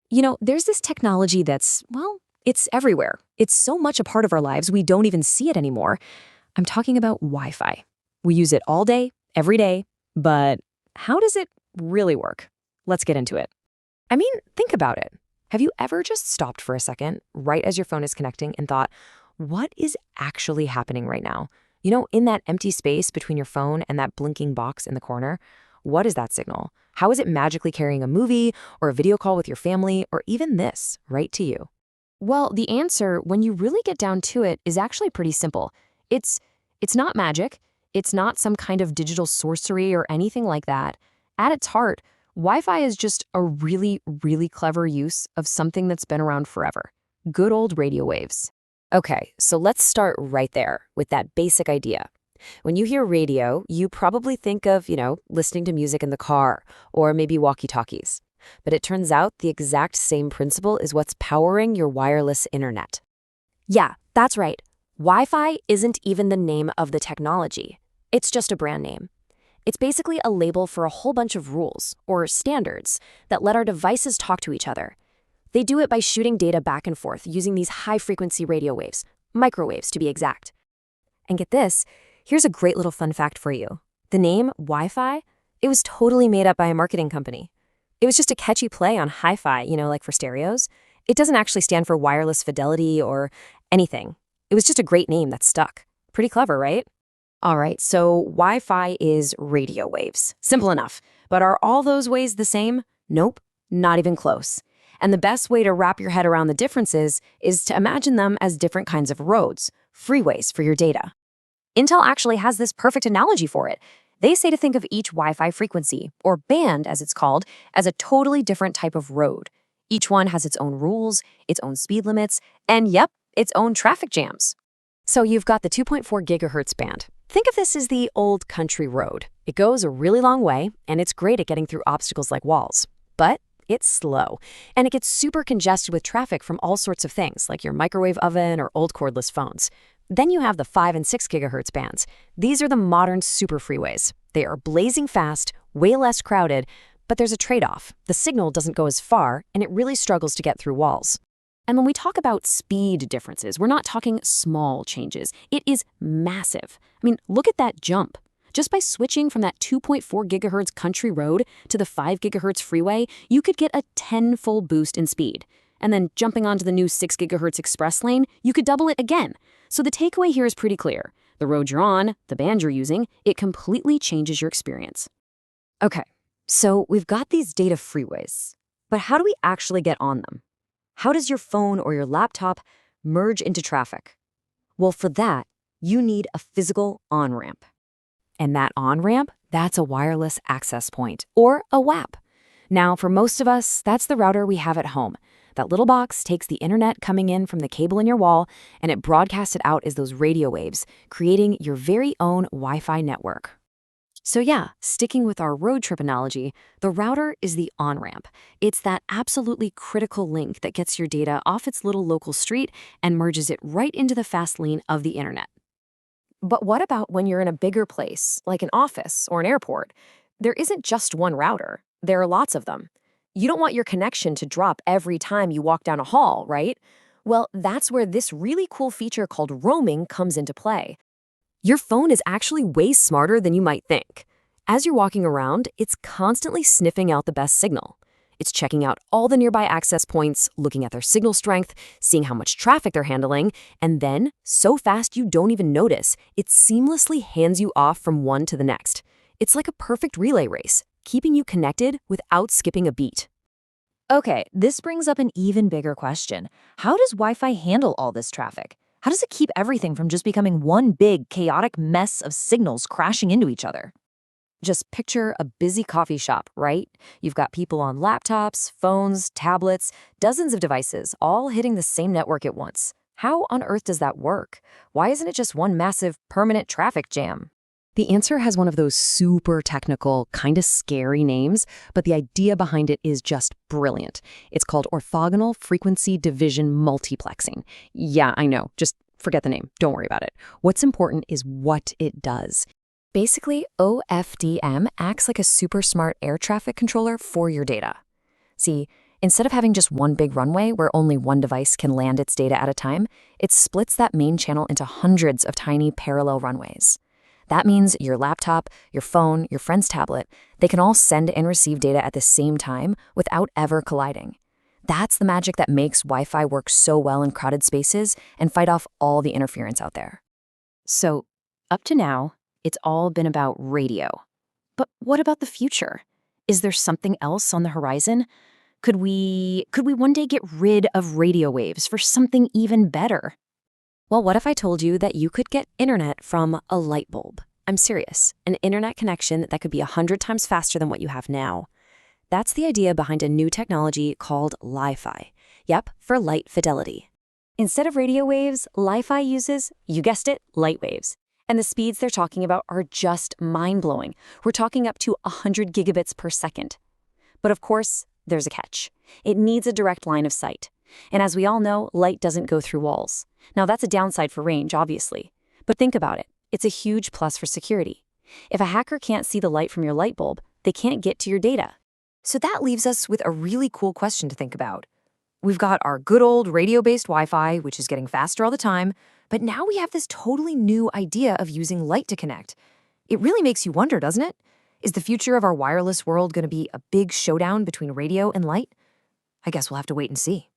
There's this technology that's, well, it's everywhere. It's so much a part of our lives we don't even see it anymore. I'm talking about Wi-Fi. We use it all day, every day, but how does it really work? Let's get into it. I mean, think about it. Have you ever just stopped for a second, right as your phone is connecting, and thought, what is actually happening right now? In that empty space between your phone and that blinking box in the corner, what is that signal? How is it magically carrying a movie or a video call with your family or even this right to you? Well, the answer, when you really get down to it, is actually pretty simple. It's not magic. It's not some kind of digital sorcery or anything like that. At its heart, Wi-Fi is just a really, really clever use of something that's been around forever. Good old radio waves. Okay, so let's start right there with that basic idea. When you hear radio, you probably think of, listening to music in the car or maybe walkie-talkies. But it turns out the exact same principle is what's powering your wireless internet. Yeah, that's right. Wi-Fi isn't even the name of the technology. It's just a brand name. It's basically a label for a whole bunch of rules, or standards, that let our devices talk to each other. They do it by shooting data back and forth using these high-frequency radio waves, microwaves to be exact. And get this, here's a great little fun fact for you. The name Wi-Fi, it was totally made up by a marketing company. It was just a catchy play on hi-fi, like for stereos. It doesn't actually stand for wireless fidelity or anything. It was just a great name that stuck. Pretty clever, right? All right, so Wi-Fi is radio waves. Simple enough. But are all those ways the same? Nope, not even close. And the best way to wrap your head around the differences is to imagine them as different kinds of roads, freeways for your data. Intel actually has this perfect analogy for it. They say to think of each Wi-Fi frequency, or band as it's called, as a totally different type of road. Each one has its own rules, its own speed limits, and yep, its own traffic jams. So you've got the 2.4 gigahertz band. Think of this as the old country road. It goes a really long way, and it's great at getting through obstacles like walls. But it's slow, and it gets super congested with traffic from all sorts of things, like your microwave oven or old cordless phones. Then you have the 5 and 6 gigahertz bands. These are the modern super freeways. They are blazing fast, way less crowded, but there's a trade-off. The signal doesn't go as far, and it really struggles to get through walls. And when we talk about speed differences, we're not talking small changes. It is massive. I mean, look at that jump. Just by switching from that 2.4 gigahertz country road to the 5 gigahertz freeway, you could get a 10-fold boost in speed. And then jumping onto the new 6 gigahertz express lane, you could double it again. So the takeaway here is pretty clear. The road you're on, the band you're using, it completely changes your experience. Okay, so we've got these data freeways. But how do we actually get on them? How does your phone or your laptop merge into traffic? Well, for that, you need a physical on-ramp. And that on-ramp, that's a wireless access point, or a WAP. Now, for most of us, that's the router we have at home. That little box takes the internet coming in from the cable in your wall, and it broadcasts it out as those radio waves, creating your very own Wi-Fi network. So yeah, sticking with our road trip analogy, the router is the on-ramp. It's that absolutely critical link that gets your data off its little local street and merges it right into the fast lane of the internet. But what about when you're in a bigger place, like an office or an airport? There isn't just one router. There are lots of them. You don't want your connection to drop every time you walk down a hall, right? Well, that's where this really cool feature called roaming comes into play. Your phone is actually way smarter than you might think. As you're walking around, it's constantly sniffing out the best signal. It's checking out all the nearby access points, looking at their signal strength, seeing how much traffic they're handling, and then, so fast you don't even notice, it seamlessly hands you off from one to the next. It's like a perfect relay race, keeping you connected without skipping a beat. Okay, this brings up an even bigger question. How does Wi-Fi handle all this traffic? How does it keep everything from just becoming one big, chaotic mess of signals crashing into each other? Just picture a busy coffee shop, right? You've got people on laptops, phones, tablets, dozens of devices, all hitting the same network at once. How on earth does that work? Why isn't it just one massive, permanent traffic jam? The answer has one of those super technical, kind of scary names, but the idea behind it is just brilliant. It's called orthogonal frequency division multiplexing. Yeah, I know. Just forget the name. Don't worry about it. What's important is what it does. Basically, OFDM acts like a super smart air traffic controller for your data. See, Instead of having just one big runway where only one device can land its data at a time, it splits that main channel into hundreds of tiny parallel runways. That means your laptop, your phone, your friend's tablet, they can all send and receive data at the same time without ever colliding. That's the magic that makes Wi-Fi work so well in crowded spaces and fight off all the interference out there. So, up to now, it's all been about radio. But what about the future? Is there something else on the horizon? Could we one day get rid of radio waves for something even better? Well, what if I told you that you could get internet from a light bulb? I'm serious, an internet connection that could be 100 times faster than what you have now. That's the idea behind a new technology called Li-Fi. Yep, for light fidelity. Instead of radio waves, Li-Fi uses, you guessed it, light waves. And the speeds they're talking about are just mind-blowing. We're talking up to 100 gigabits per second. But of course, there's a catch. It needs a direct line of sight. And as we all know, light doesn't go through walls. Now, that's a downside for range, obviously. But think about it. It's a huge plus for security. If a hacker can't see the light from your light bulb, they can't get to your data. So that leaves us with a really cool question to think about. We've got our good old radio-based Wi-Fi, which is getting faster all the time, but now we have this totally new idea of using light to connect. It really makes you wonder, doesn't it? Is the future of our wireless world going to be a big showdown between radio and light? I guess we'll have to wait and see.